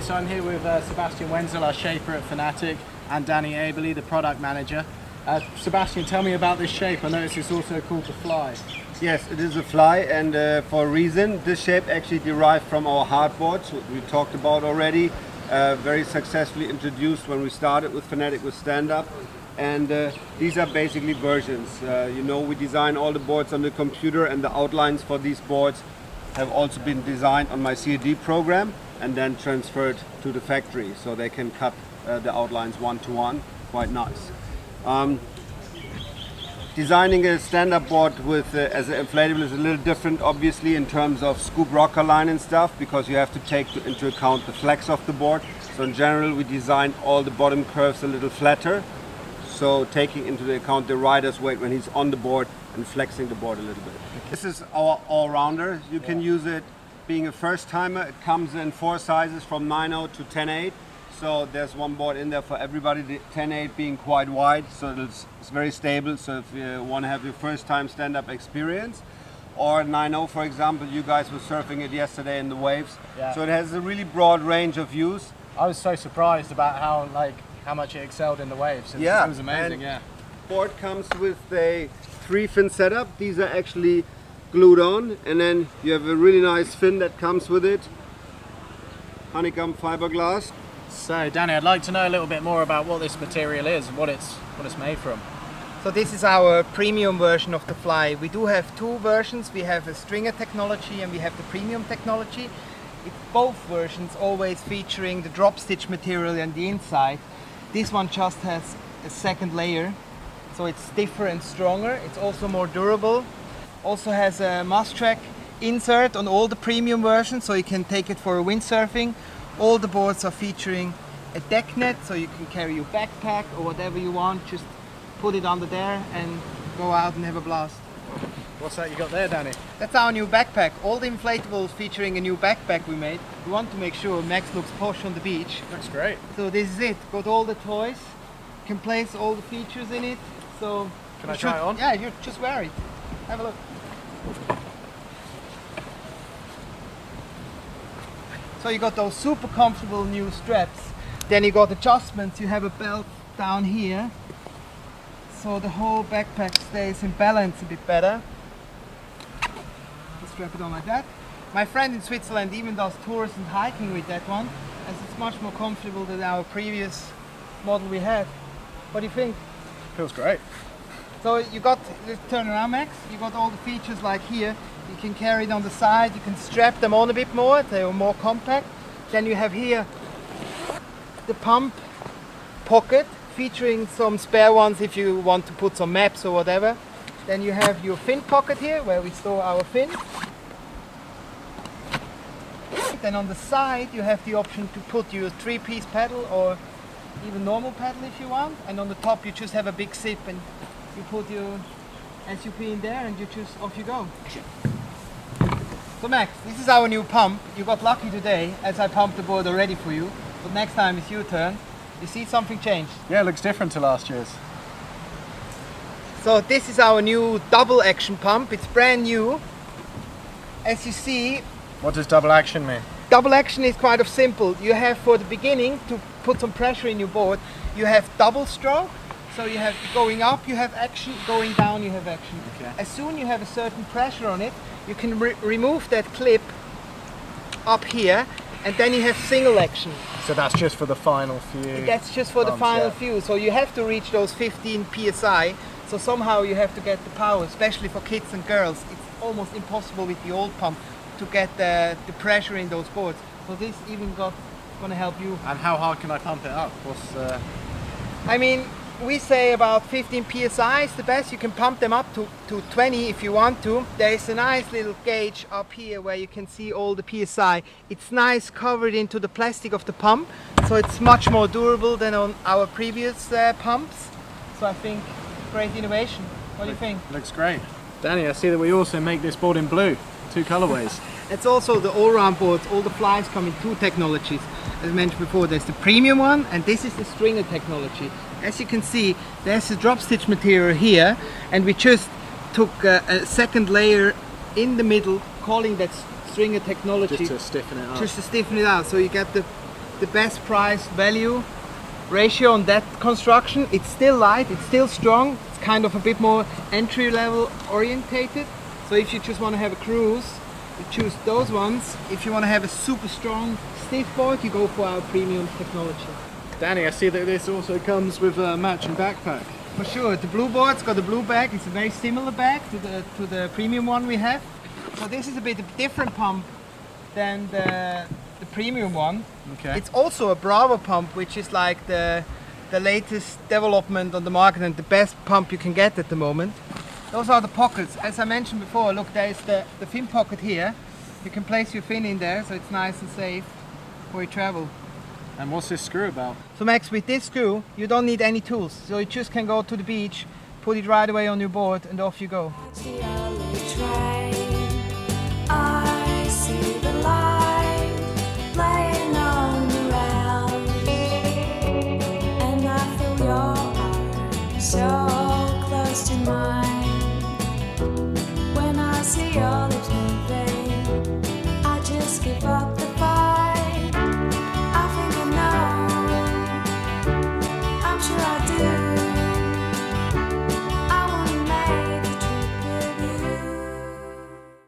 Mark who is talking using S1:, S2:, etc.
S1: so I'm here with Sebastian Wenzel, our shaper at Fanatic, and Danny Aberley, the product manager. Sebastian, tell me about this shape. I noticed it's also called the Fly.
S2: Yes, it is a Fly, and for a reason. This shape actually derived from our hardboards, what we talked about already. Very successfully introduced when we started with Fanatic with stand-up. And these are basically versions. You know, we design all the boards on the computer, and the outlines for these boards have also been designed on my CAD program and then transferred to the factory, so they can cut the outlines one-to-one. Quite nice. Designing a stand-up board with as an inflatable is a little different, obviously, in terms of scoop rocker line and stuff, because you have to take into account the flex of the board. So in general, we design all the bottom curves a little flatter, so taking into account the rider's weight when he's on the board and flexing the board a little bit. This is our all-rounder. You can use it being a first-timer. It comes in 4 sizes from 9.0 to 10.8. So there's one board in there for everybody, the 10.8 being quite wide, so it's very stable. So if you want to have your first time stand-up experience, or 9.0 for example, you guys were surfing it yesterday in the waves. Yeah. So it has a really broad range of use.
S1: I was so surprised about how much it excelled in the waves. It was amazing, yeah.
S2: Board comes with a 3-fin setup. These are actually glued on, and then you have a really nice fin that comes with it. Honeycomb fiberglass.
S1: So Danny, I'd like to know a little bit more about what this material is and what it's made from.
S3: So this is our premium version of the Fly. We do have 2 versions. We have a stringer technology and we have the premium technology. It's both versions always featuring the drop stitch material on the inside. This one just has a second layer, so it's stiffer and stronger. It's also more durable. Also has a must track insert on all the premium versions, so you can take it for a windsurfing. All the boards are featuring a deck net, so you can carry your backpack or whatever you want. Just put it under there and go out and have a blast.
S1: What's that you got there, Danny?
S3: That's our new backpack. All the inflatables featuring a new backpack we made. We want to make sure Max looks posh on the beach.
S1: Looks great.
S3: So this is it. Got all the toys. Can place all the features in it. So
S1: can I try it on?
S3: Yeah, you just wear it. Have a look. So you got those super comfortable new straps. Then you got adjustments. You have a belt down here, so the whole backpack stays in balance a bit better. Just strap it on like that. My friend in Switzerland even does tours and hiking with that one, as it's much more comfortable than our previous model we had. What do you think?
S1: Feels great.
S3: So you got, turn around Max, you got all the features like here. You can carry it on the side, you can strap them on a bit more, they are more compact. Then you have here the pump pocket, featuring some spare ones if you want to put some maps or whatever. Then you have your fin pocket here, where we store our fin. Then on the side you have the option to put your 3-piece paddle or even normal paddle if you want. And on the top you just have a big zip and you put your SUP in there and you just, off you go. So Max, this is our new pump. You got lucky today as I pumped the board already for you, but next time it's your turn. You see something changed?
S1: Yeah, it looks different to last year's.
S3: So this is our new double action pump. It's brand new. As you see...
S1: What does double action mean?
S3: Double action is quite of simple. You have for the beginning to put some pressure in your board. You have double stroke. So you have going up, you have action, going down, you have action. Okay. As soon you have a certain pressure on it, you can remove that clip up here, and then you have single action.
S1: So that's just for the final few?
S3: That's just for the final few. So you have to reach those 15 psi. So somehow you have to get the power, especially for kids and girls. It's almost impossible with the old pump to get the pressure in those boards. So this even going to help you.
S1: And how hard can I pump it up?
S3: I mean, we say about 15 psi is the best. You can pump them up to 20 if you want to. There is a nice little gauge up here where you can see all the psi. It's nice covered into the plastic of the pump, so it's much more durable than on our previous pumps. So I think great innovation. What do you think?
S1: Looks great. Danny, I see that we also make this board in blue, 2 colorways.
S3: It's also the all-round boards. All the Flies come in 2 technologies. As mentioned before, there's the premium one and this is the stringer technology. As you can see, there's a drop stitch material here, and we just took a second layer in the middle, calling that stringer technology.
S1: Just to stiffen it up.
S3: Just to stiffen it out, so you get the the best price value ratio on that construction. It's still light, it's still strong, it's kind of a bit more entry level orientated. So if you just want to have a cruise, you choose those ones. If you want to have a super strong stiff board, you go for our premium technology.
S1: Danny, I see that this also comes with a matching backpack.
S3: For sure, the blue board's got a blue bag. It's a very similar bag to the premium one we have. So this is a bit different pump than the premium one.
S1: Okay.
S3: It's also a Bravo pump, which is like the latest development on the market and the best pump you can get at the moment. Those are the pockets. As I mentioned before, look, there's the fin pocket here. You can place your fin in there, so it's nice and safe for your travel.
S1: And what's this screw about?
S3: So Max, with this screw, you don't need any tools. So you just can go to the beach, put it right away on your board, and off you go.
S4: The only try.